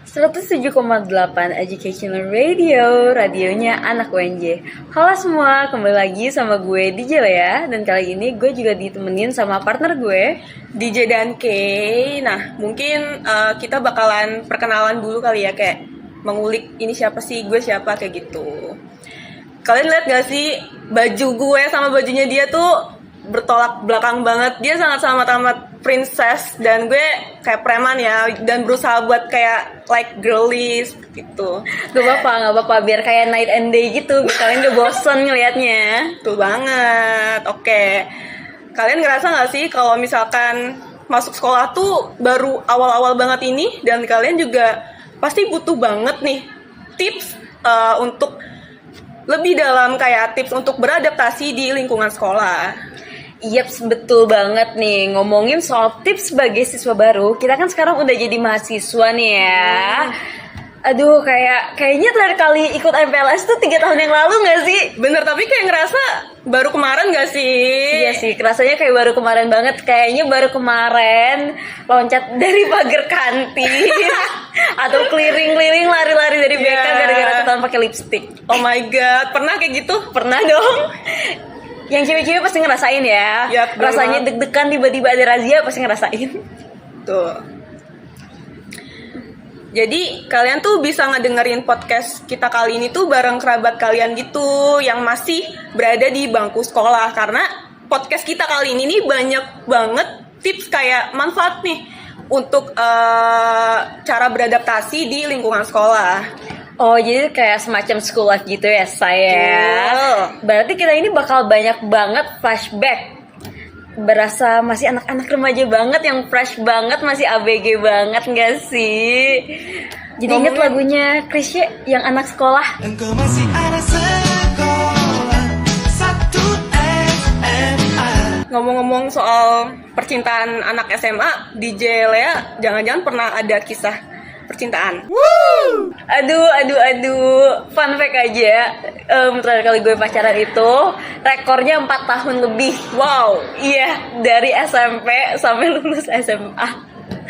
107,8 Educational Radio, radionya anak UNJ. Halo semua, kembali lagi sama gue DJ Lea. Dan kali ini gue juga ditemenin sama partner gue DJ dan Kay. Nah, mungkin kita bakalan perkenalan dulu kali ya, kayak mengulik ini siapa sih, gue siapa, kayak gitu. Kalian lihat gak sih baju gue sama bajunya dia tuh bertolak belakang banget. Dia sangat amat princess dan gue kayak preman ya, dan berusaha buat kayak like girly gitu. Gak apa-apa, biar kayak night and day gitu, biar kalian gak bosen ngeliatnya. Betul banget. Oke, kalian ngerasa gak sih kalau misalkan masuk sekolah tuh baru awal-awal banget ini, dan kalian juga pasti butuh banget nih tips untuk lebih dalam, kayak tips untuk beradaptasi di lingkungan sekolah. Yaps, betul banget nih. Ngomongin soal tips sebagai siswa baru, kita kan sekarang udah jadi mahasiswa nih ya. Aduh, kayaknya terakhir kali ikut MPLS tuh 3 tahun yang lalu gak sih? Bener, tapi kayak ngerasa baru kemarin gak sih? Iya sih, rasanya kayak baru kemarin banget. Kayaknya baru kemarin loncat dari pagar kantin atau keliling-keliling lari-lari dari BK gara-gara ketahuan pakai lipstick. Oh my god, pernah kayak gitu? Pernah dong. Yang cewek-cewek pasti ngerasain ya. Rasanya deg-degan tiba-tiba ada razia, pasti ngerasain. Tuh. Jadi kalian tuh bisa ngedengerin podcast kita kali ini tuh bareng kerabat kalian gitu yang masih berada di bangku sekolah, karena podcast kita kali ini nih banyak banget tips kayak manfaat nih untuk cara beradaptasi di lingkungan sekolah. Oh, jadi kayak semacam school life gitu ya saya. Berarti kita ini bakal banyak banget flashback. Berasa masih anak-anak remaja banget, yang fresh banget, masih ABG banget gak sih? Jadi inget lagunya Krisye yang anak sekolah. Engkau masih anak sekolah 1 SMA. Ngomong-ngomong soal percintaan anak SMA, DJ Lea jangan-jangan pernah ada kisah percintaan? Aduh, fun fact aja, terakhir kali gue pacaran itu rekornya 4 tahun lebih. Wow. Iya, dari SMP sampai lulus SMA.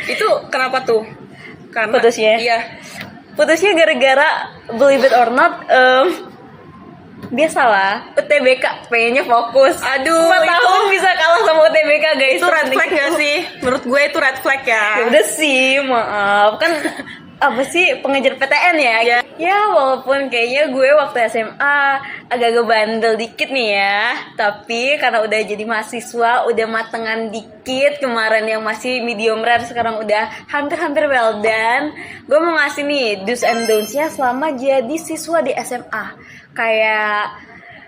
Itu kenapa tuh? Karena Putusnya? Iya. Putusnya gara-gara, believe it or not, biasalah, UTBK pengennya fokus. Aduh, 4 tahun bisa kalah sama UTBK guys. Itu red flag gak sih? Menurut gue itu red flag ya. Ya udah sih, maaf kan apa sih, pengejar PTN ya? Ya. Ya walaupun kayaknya gue waktu SMA agak-agak bandel dikit nih ya, tapi karena udah jadi mahasiswa, udah matengan dikit, kemarin yang masih medium rare sekarang udah hampir-hampir well done. Gue mau ngasih nih do's and don'ts-nya selama jadi siswa di SMA. Kayak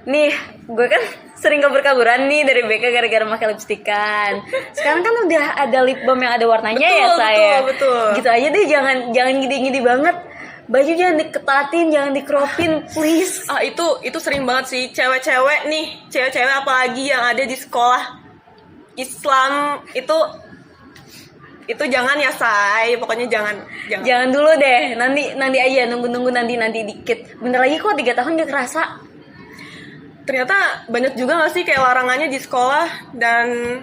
nih, gue kan sering kabur-kaburan nih dari BK gara-gara pakai lipstikan. Sekarang kan udah ada lip balm yang ada warnanya. Betul. Gitu aja deh, jangan gede-gede banget. Baju jangan diketatin, jangan dikropin, please. Itu sering banget sih cewek-cewek apalagi yang ada di sekolah Islam itu jangan ya, say. Pokoknya jangan dulu deh. Nanti aja, nunggu nanti dikit. Bentar lagi kok 3 tahun gak kerasa. Ternyata banyak juga gak sih kayak larangannya di sekolah, dan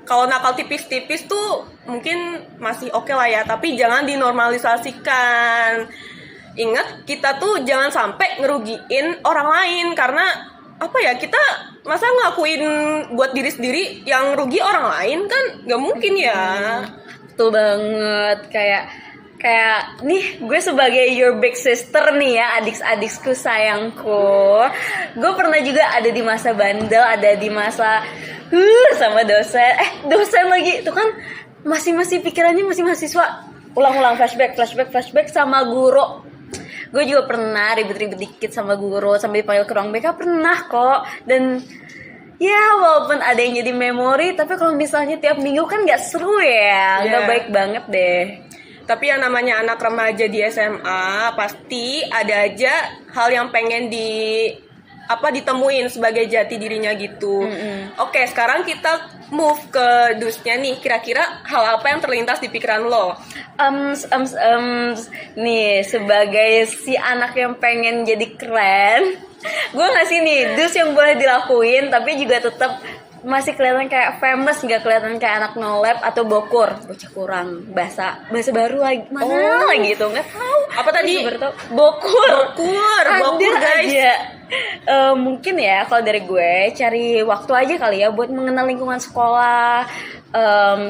kalau nakal tipis-tipis tuh mungkin masih oke lah ya, tapi jangan dinormalisasikan. Ingat, kita tuh jangan sampai ngerugiin orang lain, karena apa ya, kita masa ngelakuin buat diri sendiri yang rugi orang lain kan gak mungkin ya. Betul banget, kayak nih gue sebagai your big sister nih ya, adik-adikku sayangku, gue pernah juga ada di masa bandel, ada di masa sama dosen lagi tuh kan, masih pikirannya masih mahasiswa, ulang-ulang flashback sama guru. Gue juga pernah ribet-ribet dikit sama guru sampai dipanggil ke ruang BK, pernah kok. Dan ya walaupun ada yang jadi memori, tapi kalau misalnya tiap minggu kan gak seru ya, gak baik banget deh. Tapi yang namanya anak remaja di SMA pasti ada aja hal yang pengen ditemuin sebagai jati dirinya gitu. Oke, sekarang kita move ke dusnya nih. Kira-kira hal apa yang terlintas di pikiran lo? Nih, sebagai si anak yang pengen jadi keren, gue ngasih nih dus yang boleh dilakuin tapi juga tetap masih kelihatan kayak famous, nggak kelihatan kayak anak no lab atau bokur, bocah kurang bahasa baru lagi mana lagi itu nggak tahu Apa tadi? Baru tahu. Bokur Bokur Ada guys. aja. Mungkin ya kalau dari gue cari waktu aja kali ya buat mengenal lingkungan sekolah.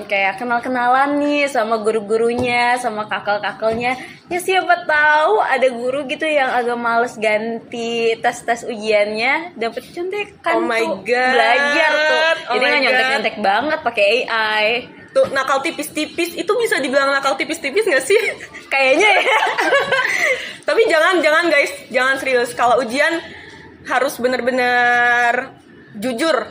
Kayak kenal-kenalan nih sama guru-gurunya, sama kakak-kakaknya. Ya siapa tahu ada guru gitu yang agak males ganti tes ujiannya, dapet contekan Oh my tuh God. belajar tuh. Oh Jadi my nggak nyontek-nyontek banget pakai AI. Tuh nakal tipis-tipis itu bisa dibilang nakal tipis-tipis nggak sih? Kayaknya ya. Tapi jangan guys, jangan serius. Kalau ujian harus benar-benar jujur.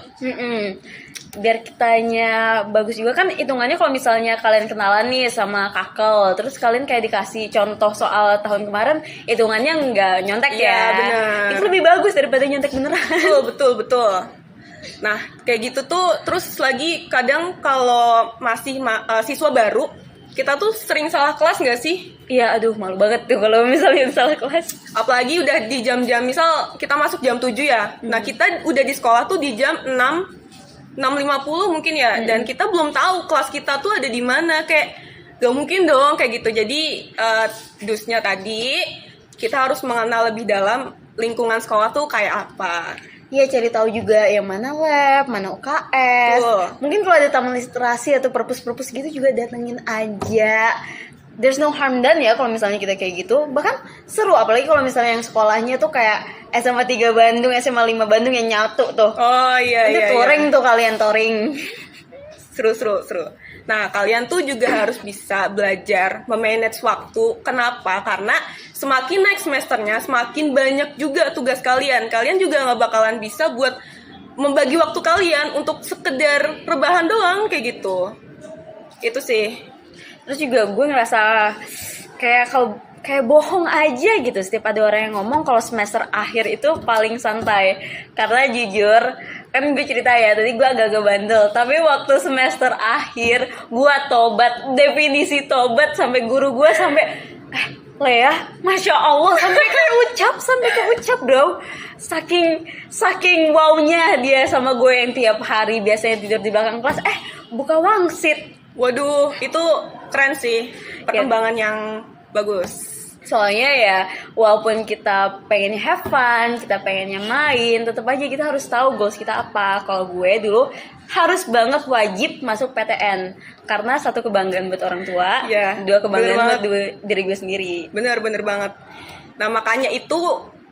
Biar kitanya bagus juga kan hitungannya kalau misalnya kalian kenalan nih sama kakel terus kalian kayak dikasih contoh soal tahun kemarin hitungannya nggak nyontek Iya, ya benar. itu lebih bagus daripada nyontek beneran. Betul. Nah, kayak gitu tuh terus lagi kadang kalau masih siswa baru, kita tuh sering salah kelas nggak sih? Iya aduh malu banget tuh kalau misalnya salah kelas. Apalagi udah di jam-jam misal kita masuk jam 7 ya. Nah, kita udah di sekolah tuh di jam 6.50 mungkin ya. Dan kita belum tahu kelas kita tuh ada di mana, kayak gak mungkin dong kayak gitu. Jadi dusnya tadi kita harus mengenal lebih dalam lingkungan sekolah tuh kayak apa. Iya cari tahu juga yang mana lab, mana UKS. Betul. Mungkin kalau ada taman literasi atau perpus-perpus gitu juga datengin aja. There's no harm done ya kalau misalnya kita kayak gitu. Bahkan seru apalagi kalau misalnya yang sekolahnya tuh kayak SMA 3 Bandung, SMA 5 Bandung yang nyatu tuh. Oh iya Nanti touring tuh kalian touring. Seru. Nah, kalian tuh juga harus bisa belajar memanage waktu. Kenapa? Karena semakin naik semesternya, semakin banyak juga tugas kalian. Kalian juga nggak bakalan bisa buat membagi waktu kalian untuk sekedar rebahan doang kayak gitu. Itu sih. Terus juga gue ngerasa kayak bohong aja gitu setiap ada orang yang ngomong kalau semester akhir itu paling santai. Karena jujur kan gue cerita ya tadi gue agak-agak bandel, tapi waktu semester akhir gue tobat, definisi tobat sampai guru gue sampai Lea, masya Allah sampai ke ucap bro, saking wownya dia sama gue yang tiap hari biasanya tidur di belakang kelas buka wangsit. Waduh, itu keren sih. Perkembangan yang bagus. Soalnya ya walaupun kita pengen have fun, kita pengennya main, tetap aja kita harus tahu goals kita apa. Kalau gue dulu harus banget wajib masuk PTN karena satu kebanggaan buat orang tua, Iya, dua kebanggaan bener buat diri gue sendiri. Bener banget. Nah, makanya itu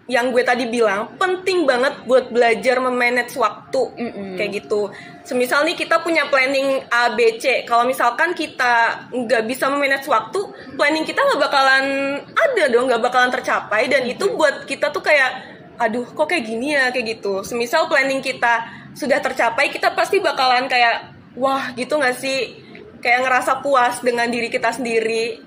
yang gue tadi bilang penting banget buat belajar memanage waktu. Kayak gitu. Semisal nih kita punya planning A, B, C. Kalau misalkan kita nggak bisa memanage waktu, planning kita nggak bakalan ada dong, nggak bakalan tercapai. Dan itu buat kita tuh kayak, aduh kok kayak gini ya, kayak gitu. Semisal planning kita sudah tercapai, kita pasti bakalan kayak, wah gitu nggak sih? Kayak ngerasa puas dengan diri kita sendiri.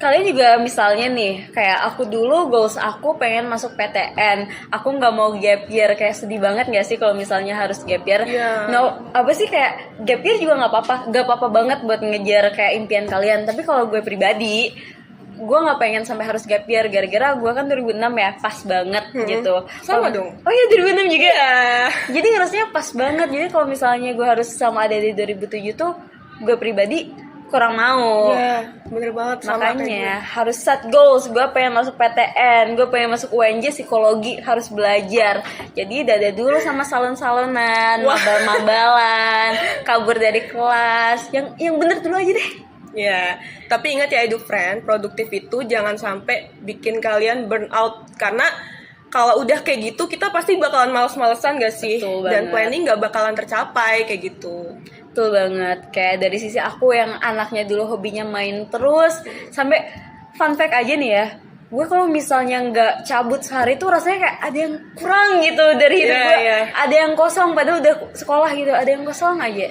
Kalian juga misalnya nih, kayak aku dulu goals aku pengen masuk PTN, aku nggak mau gap year, kayak sedih banget nggak sih kalau misalnya harus gap year? Iya. No, apa sih kayak gap year juga nggak apa-apa banget buat ngejar kayak impian kalian. Tapi kalau gue pribadi, gue nggak pengen sampai harus gap year gara-gara gue kan 2006 ya, pas banget gitu. Sama dong. Oh iya 2006 juga. Jadi harusnya pas banget. Jadi kalau misalnya gue harus sama ada di 2007 tuh, gue pribadi kurang mau. Iya, bener banget sama kayak Makanya harus set goals. Gue pengen masuk PTN, gue pengen masuk UNJ psikologi, harus belajar. Jadi dada dulu sama salon-salonan, mabal-mabalan, kabur dari kelas. Yang bener dulu aja deh. Ya, tapi ingat ya friend, produktif itu jangan sampai bikin kalian burn out. Karena kalau udah kayak gitu, kita pasti bakalan males-malesan gak sih? Betul Dan banget. planning gak bakalan tercapai kayak gitu. Betul banget. Kayak dari sisi aku yang anaknya dulu hobinya main terus, sampai fun fact aja nih ya, gue kalau misalnya nggak cabut sehari tuh rasanya kayak ada yang kurang gitu dari hidup Iya, gue. iya. Ada yang kosong padahal udah sekolah gitu, ada yang kosong aja.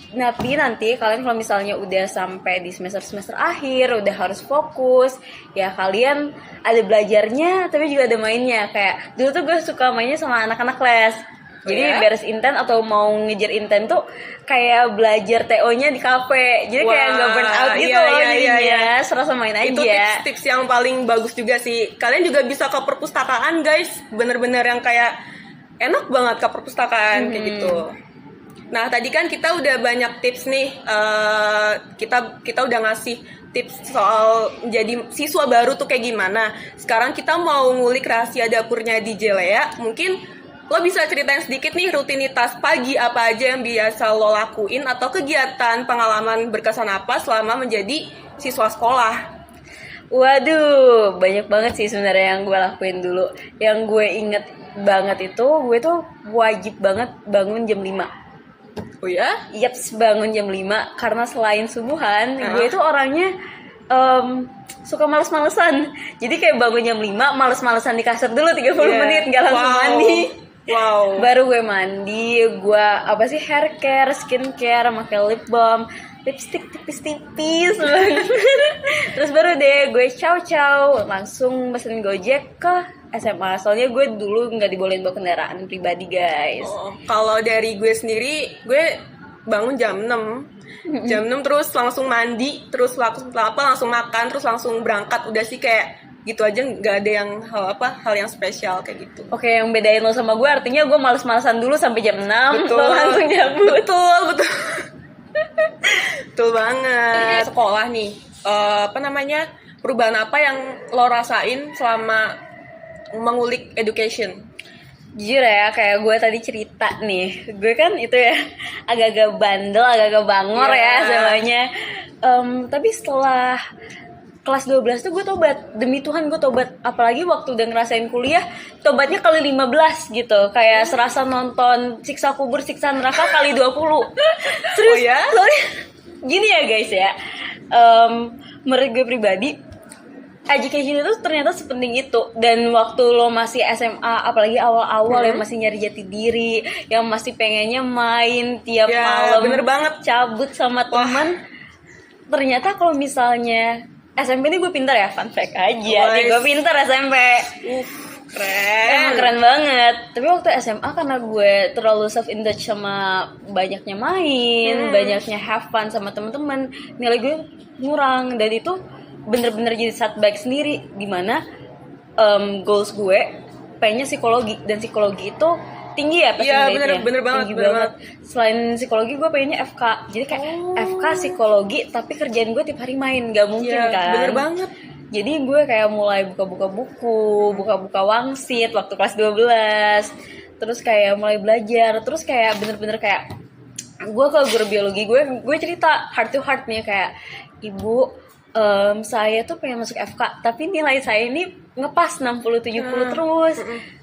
Tapi nanti kalian kalau misalnya udah sampai di semester akhir, udah harus fokus, ya kalian ada belajarnya tapi juga ada mainnya. Kayak dulu tuh gue suka mainnya sama anak-anak les. Jadi ya? beres inten atau mau ngejar inten tuh kayak belajar TO-nya di kafe. Jadi kayak nggak burn out gitu iya, loh iya, jadinya. iya. Serasa main aja. Itu tips-tips yang paling bagus juga sih. Kalian juga bisa ke perpustakaan guys. Bener-bener yang kayak enak banget ke perpustakaan kayak gitu. Nah tadi kan kita udah banyak tips nih, kita udah ngasih tips soal jadi siswa baru tuh kayak gimana. Sekarang kita mau ngulik rahasia dapurnya DJ Lea. Mungkin lo bisa ceritain sedikit nih rutinitas pagi apa aja yang biasa lo lakuin atau kegiatan pengalaman berkesan apa selama menjadi siswa sekolah. Waduh, banyak banget sih sebenarnya yang gue lakuin dulu. Yang gue inget banget itu, gue tuh wajib banget bangun jam 5. Oh ya? Yaps, bangun jam 5 karena selain subuhan, gue itu orangnya suka males-malesan. Jadi kayak bangun jam 5, males-malesan di kasur dulu 30 menit, gak langsung mandi. Wow. Baru gue mandi, gue hair care, skin care, pakai lip balm, lipstick tipis-tipis banget. Terus baru deh gue ciao langsung mesen Gojek ke SMA. Soalnya gue dulu nggak dibolehin bawa kendaraan pribadi, guys. Kalau dari gue sendiri, gue bangun jam 6. Jam 6 terus langsung mandi, terus langsung makan, terus langsung berangkat. Udah sih kayak gitu aja, nggak ada yang hal yang spesial kayak gitu. Oke, yang bedain lo sama gue artinya gue males-malesan dulu sampai jam 6. Betul. Lo langsung cabut. Betul. Betul banget. Sekolah nih, perubahan apa yang lo rasain selama mengulik education? Jujur ya, kayak gue tadi cerita nih, gue kan itu ya agak-agak bandel, agak-agak bangor ya semuanya. Tapi setelah kelas 12 tuh gue tobat. Demi Tuhan gue tobat. Apalagi waktu udah ngerasain kuliah, tobatnya kali 15 gitu. Kayak serasa nonton siksa kubur, siksa neraka kali 20. Serius? Oh ya? Soalnya gini ya guys ya, menurut gue pribadi, education itu ternyata sepenting itu. Dan waktu lo masih SMA, apalagi awal-awal yang masih nyari jati diri, yang masih pengennya main tiap malam, bener banget, cabut sama teman. Ternyata kalau misalnya SMP ini gue pintar ya, fun fact aja nih, gue pintar SMP. Keren. Emang keren banget. Tapi waktu SMA karena gue terlalu self-indulge sama banyaknya main, banyaknya have fun sama teman-teman, nilai gue ngurang. Dan itu bener-bener jadi setback sendiri, dimana goals gue pengennya psikologi, dan psikologi itu tinggi ya pasti. Iya bener banget, tinggi banget. Selain psikologi gue pengennya FK, jadi kayak FK psikologi tapi kerjaan gue tiap hari main, gak mungkin kan. Bener banget. Jadi gue kayak mulai buka-buka buku, buka-buka wangsit waktu kelas 12. Terus kayak mulai belajar, terus kayak bener-bener kayak gue ke guru biologi gue cerita heart to heart nih, kayak ibu, saya tuh pengen masuk FK tapi nilai saya ini ngepas 60-70 terus.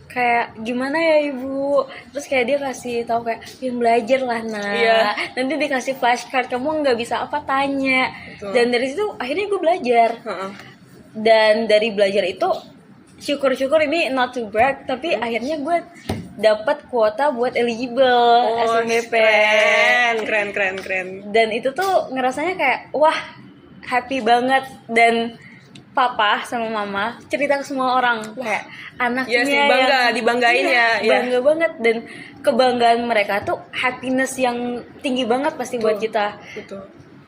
Kayak gimana ya ibu, terus kayak dia kasih tahu kayak yang belajar lah nanti dikasih flashcard, kamu nggak bisa apa tanya. Dan dari situ akhirnya gue belajar. Dan dari belajar itu syukur-syukur ini not to brag, tapi akhirnya gue dapat kuota buat eligible SNBP. Keren. Dan itu tuh ngerasanya kayak wah, happy banget. Dan papa sama mama cerita ke semua orang kayak anaknya sih, bangga, dibanggain bangga banget. Dan kebanggaan mereka tuh happiness yang tinggi banget pasti buat kita.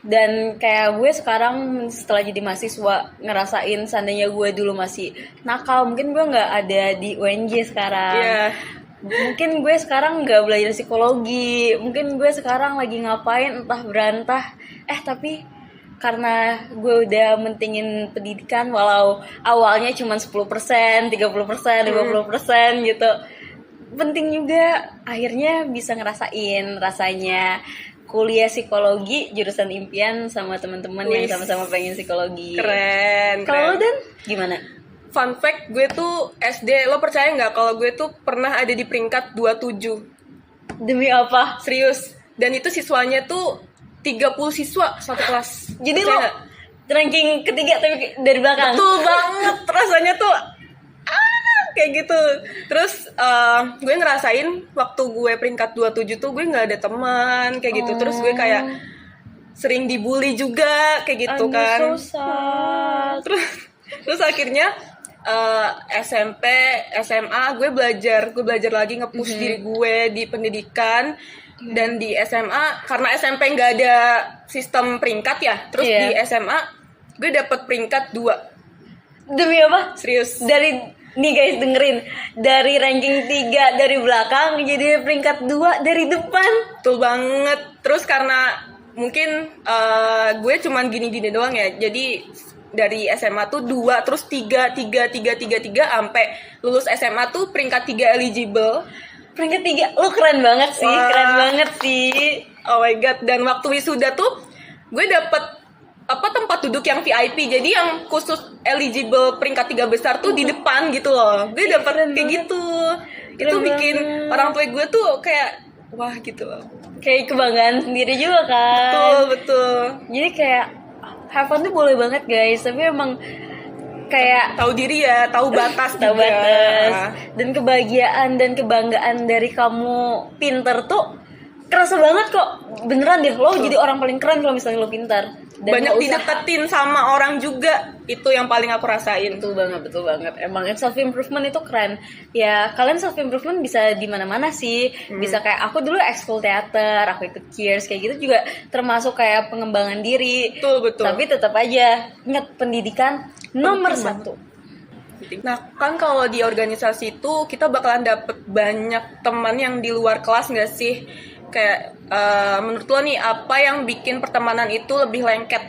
Dan kayak gue sekarang setelah jadi mahasiswa ngerasain, seandainya gue dulu masih nakal, mungkin gue nggak ada di UNJ sekarang. Mungkin gue sekarang nggak belajar psikologi, mungkin gue sekarang lagi ngapain entah berantah. Tapi karena gue udah mentingin pendidikan, walau awalnya cuma 10%, 30%, 50% gitu, penting juga akhirnya bisa ngerasain rasanya kuliah psikologi jurusan impian sama teman-teman yang sama-sama pengen psikologi. Keren. Kalau lo Dan gimana? Fun fact, gue tuh SD, lo percaya nggak kalau gue tuh pernah ada di peringkat 27. Demi apa? Serius. Dan itu siswanya tuh 30 siswa satu kelas. Jadi lo ranking ketiga tapi dari belakang. Betul banget, rasanya tuh kayak gitu. Terus gue ngerasain waktu gue peringkat 27 tuh gue nggak ada teman kayak gitu. Terus gue kayak sering dibully juga kayak gitu kan. So sad. Terus akhirnya SMP, SMA gue belajar lagi nge-push diri gue di pendidikan. Dan di SMA, karena SMP nggak ada sistem peringkat ya, terus di SMA gue dapet peringkat 2. Demi apa? Serius. Dari Nih guys dengerin, dari ranking 3 dari belakang jadi peringkat 2 dari depan. Betul banget. Terus karena mungkin gue cuman gini-gini doang ya. Jadi dari SMA tuh 2, terus 3 sampai lulus SMA tuh peringkat 3 eligible. Peringkat 3, lu keren banget sih, Wah. keren banget sih. Oh my god. Dan waktu wisuda tuh gue dapet tempat duduk yang VIP. Jadi yang khusus eligible peringkat 3 besar tuh di depan gitu loh. Gue dapet Keren kayak banget. gitu. Keren Itu bikin banget. orang tua gue tuh kayak wah gitu loh. Kayak kebanggaan sendiri juga kan. Betul, betul. Jadi kayak have fun tuh boleh banget guys, tapi emang kayak Tahu diri ya, tahu batas tahu juga. batas. Dan kebahagiaan dan kebanggaan dari kamu pinter tuh kerasa banget kok. Beneran deh, lo jadi orang paling keren kalau misalnya lo pintar. Dan Banyak nggak usah- dideketin sama orang juga. Itu yang paling aku rasain. Betul banget. Emang self improvement itu keren. Ya kalian self improvement bisa di mana-mana sih. Bisa kayak aku dulu ekskul teater, aku ikut cheers kayak gitu juga termasuk kayak pengembangan diri. Betul, betul. Tapi tetap aja ingat pendidikan nomor Penting 1. Nah, kan kalau di organisasi itu kita bakalan dapet banyak teman yang di luar kelas nggak sih? Kayak menurut lo nih, apa yang bikin pertemanan itu lebih lengket?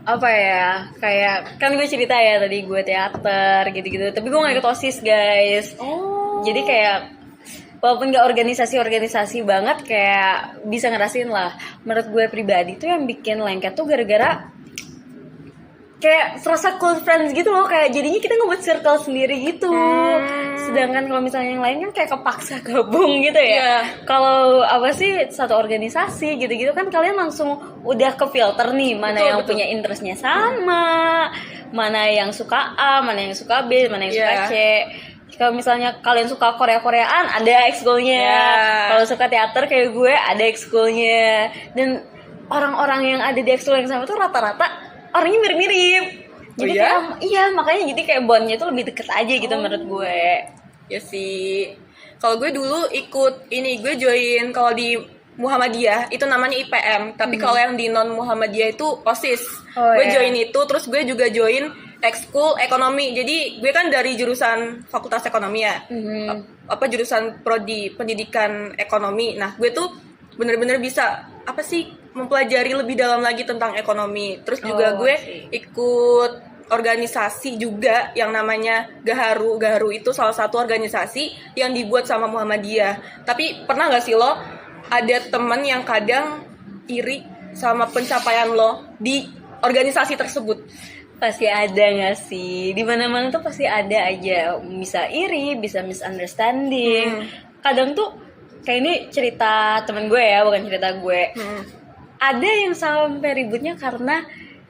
Apa ya, kayak kan gue cerita ya tadi gue teater gitu-gitu, tapi gue gak ikut OSIS guys. Jadi kayak walaupun gak organisasi banget, kayak bisa ngerasain lah. Menurut gue pribadi tuh yang bikin lengket tuh gara-gara kayak serasa close friends gitu loh, kayak jadinya kita ngebuat circle sendiri gitu. Sedangkan kalau misalnya yang lain kan kayak kepaksa gabung gitu ya. Iya. Kalau apa sih satu organisasi gitu-gitu kan kalian langsung udah ke filter nih mana Betul, yang betul. punya interestnya sama, mana yang suka A, mana yang suka B, mana yang suka Iya. C. Kalau misalnya kalian suka Korea-Koreaan ada ekskulnya. Iya. Kalau suka teater kayak gue ada ekskulnya. Dan orang-orang yang ada di ekskul yang sama tuh rata-rata orangnya mirip-mirip. Oh Jadi iya? kayak, iya makanya jadi kayak bondnya tuh lebih deket aja gitu menurut gue. Ya sih. Kalau gue dulu ikut ini, gue join kalau di Muhammadiyah itu namanya IPM, tapi kalau yang di non Muhammadiyah itu OSIS. Oh, Gue iya. join itu, terus gue juga join ekskul ekonomi. Jadi gue kan dari jurusan Fakultas Ekonomi ya. Apa jurusan prodi pendidikan ekonomi. Nah, gue tuh bener-bener bisa apa sih mempelajari lebih dalam lagi tentang ekonomi. Terus juga Oh, gue I see. ikut organisasi juga yang namanya Gaharu. Gaharu itu salah satu organisasi yang dibuat sama Muhammadiyah. Tapi pernah nggak sih lo ada temen yang kadang iri sama pencapaian lo di organisasi tersebut? Pasti ada gak sih? Di mana-mana tuh pasti ada aja. Bisa iri, bisa misunderstanding. Kadang tuh kayak ini cerita temen gue ya, bukan cerita gue. Ada yang sampai ributnya karena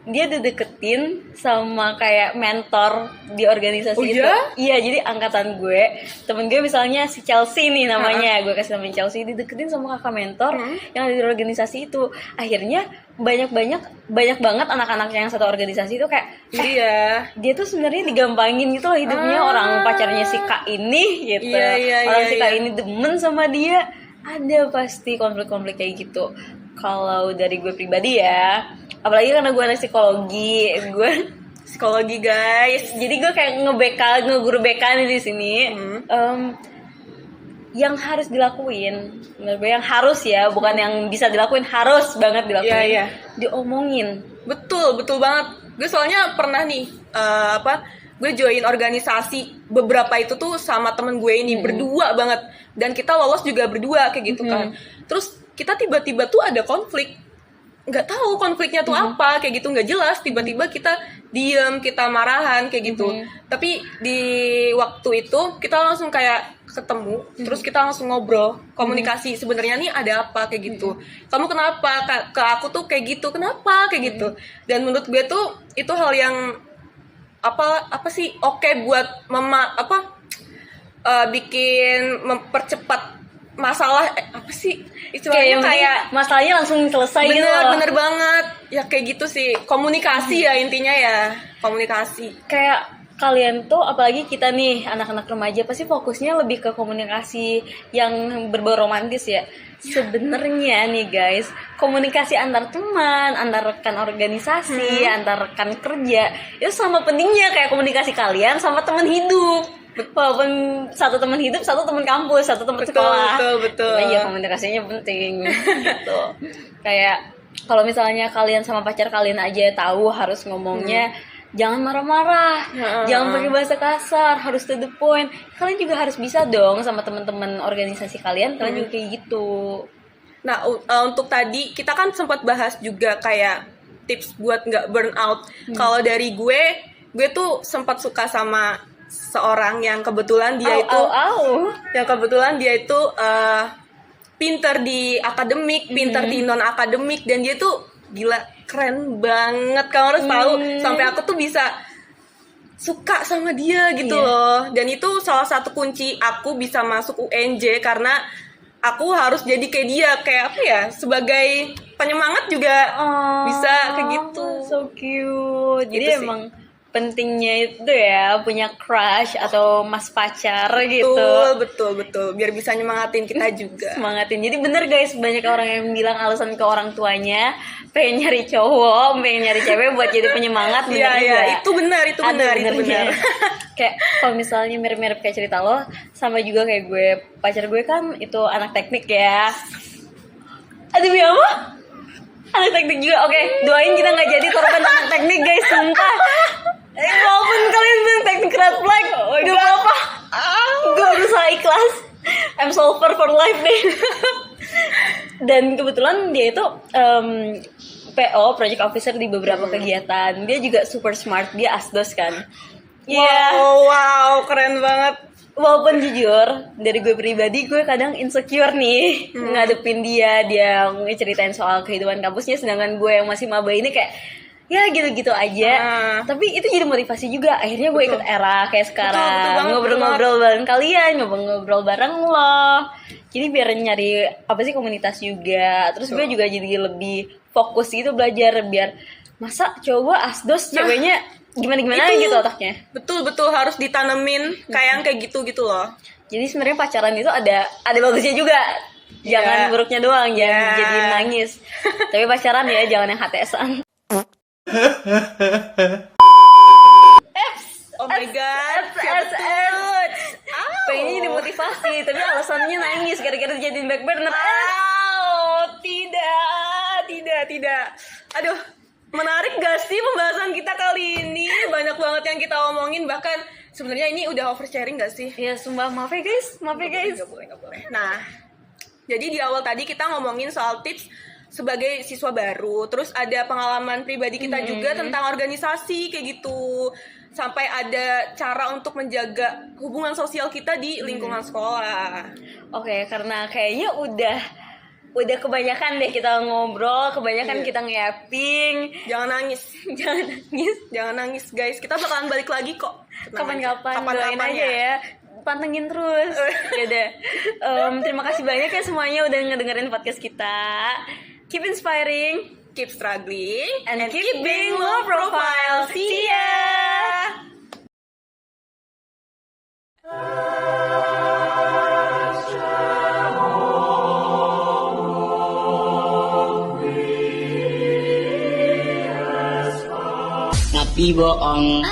dia dideketin sama kayak mentor di organisasi Oh, itu. iya? Iya, jadi angkatan gue, temen gue misalnya si Chelsea nih namanya, gue kasih nama Chelsea, dideketin sama kakak mentor yang ada di organisasi itu. Akhirnya banyak banget anak-anak yang satu organisasi itu kayak Iya. dia tuh sebenarnya digampangin gitu loh hidupnya, orang pacarnya si Kak ini gitu. Iya, Orang si Kak iya. ini demen sama dia. Ada pasti konflik-konflik kayak gitu. Kalau dari gue pribadi ya, apalagi karena gue anak psikologi, gue Psikologi guys. jadi gue kayak ngeguru BK nih di sini. Yang harus dilakuin, menurut gue yang harus ya, bukan yang bisa dilakuin, harus banget dilakuin. Iya, iya. Diomongin. Betul banget. Gue soalnya pernah nih gue join organisasi beberapa itu tuh sama temen gue ini berdua banget, dan kita lolos juga berdua kayak gitu kan. Terus kita tiba-tiba tuh ada konflik, nggak tahu konfliknya tuh apa, kayak gitu nggak jelas. Tiba-tiba kita diem, kita marahan kayak gitu. Tapi di waktu itu kita langsung kayak ketemu, terus kita langsung ngobrol, komunikasi sebenarnya nih ada apa kayak gitu. Kamu kenapa ke aku tuh kayak gitu, kenapa kayak gitu. Dan menurut gue tuh itu hal yang apa sih oke buat bikin mempercepat masalah apa sih istilahnya kayak masalahnya langsung selesai gitu loh. bener banget ya, kayak gitu sih, komunikasi ya intinya ya, komunikasi. Kayak kalian tuh, apalagi kita nih anak-anak remaja, pasti fokusnya lebih ke komunikasi yang berbau romantis ya. sebenarnya nih guys, komunikasi antar teman, antar rekan organisasi, antar rekan kerja itu sama pentingnya kayak komunikasi kalian sama teman hidup. Walaupun satu teman hidup, satu teman kampus, satu teman sekolah. Betul. Iya, komunikasinya penting gitu. Kayak kalau misalnya kalian sama pacar kalian aja tahu harus ngomongnya jangan marah-marah, jangan pakai bahasa kasar, harus to the point. Kalian juga harus bisa dong sama teman-teman organisasi kalian juga kayak gitu. Nah, untuk tadi kita kan sempat bahas juga kayak tips buat nggak burn out. Kalau dari gue tuh sempat suka sama seorang yang kebetulan dia itu pinter di akademik, pinter di non akademik, dan dia tuh gila keren banget. Kamu harus tahu, sampai aku tuh bisa suka sama dia gitu loh. Dan itu salah satu kunci aku bisa masuk UNJ, karena aku harus jadi kayak dia, kayak apa ya, sebagai penyemangat juga bisa kayak gitu. So cute. Jadi Gitu sih. emang pentingnya itu ya punya crush atau mas pacar gitu. Betul. Biar bisa nyemangatin kita juga. Semangatin. Jadi bener guys, banyak orang yang bilang alasan ke orang tuanya pengen nyari cowok, pengen nyari cewek buat jadi penyemangat. Bener juga. Iya, itu benar. Ada benernya. Kayak kalau misalnya mirip-mirip kayak cerita lo, sama juga kayak gue, pacar gue kan itu anak teknik ya. Aduh ya apa? Anak teknik juga. Oke, doain kita nggak jadi korban anak teknik guys, sumpah. Walaupun kalian bilang teknik red flag, gak apa-apa. Gue berusaha ikhlas. I'm solver for life deh. Dan kebetulan dia itu PO, project officer di beberapa kegiatan. Dia juga super smart, dia asdos kan. Iya. Wow, keren banget. Walaupun jujur, dari gue pribadi, gue kadang insecure nih ngadepin dia ngeceritain soal kehidupan kampusnya, sedangkan gue yang masih maba ini kayak ya gitu-gitu aja. Tapi itu jadi motivasi juga. Akhirnya gue ikut era kayak sekarang, Betul, ngobrol-ngobrol bareng kalian, ngobrol-ngobrol bareng lo. Jadi biar nyari apa sih komunitas juga. Terus gue juga jadi lebih fokus gitu belajar, biar masa coba asdos ceweknya gimana gitu otaknya. Betul harus ditanemin kayak gitu loh. Jadi sebenarnya pacaran itu ada bagusnya juga. Jangan buruknya doang, jangan jadi nangis. Tapi pacaran ya jangan yang HTS-an. Oh my god, Pengennya jadi motivasi, tapi alasannya nangis gara-gara jadiin back burner. Tidak. Aduh, menarik gak sih pembahasan kita kali ini? Banyak banget yang kita omongin, bahkan sebenarnya ini udah oversharing gak sih? Ya sumpah, maaf ya guys. Gak boleh. Nah, jadi di awal tadi kita ngomongin soal tips sebagai siswa baru, terus ada pengalaman pribadi kita juga tentang organisasi kayak gitu, sampai ada cara untuk menjaga hubungan sosial kita di lingkungan sekolah. Oke, karena kayaknya udah kebanyakan deh kita ngobrol, kebanyakan kita nge-yapping. Jangan nangis guys, kita bakalan balik lagi kok. Kapan-kapan doain aja ya. Pantengin terus. Yaudah. Terima kasih banyak ya semuanya udah ngedengerin podcast kita. Keep inspiring, Keep struggling, and keep being low profile. See ya. Nabi bohong.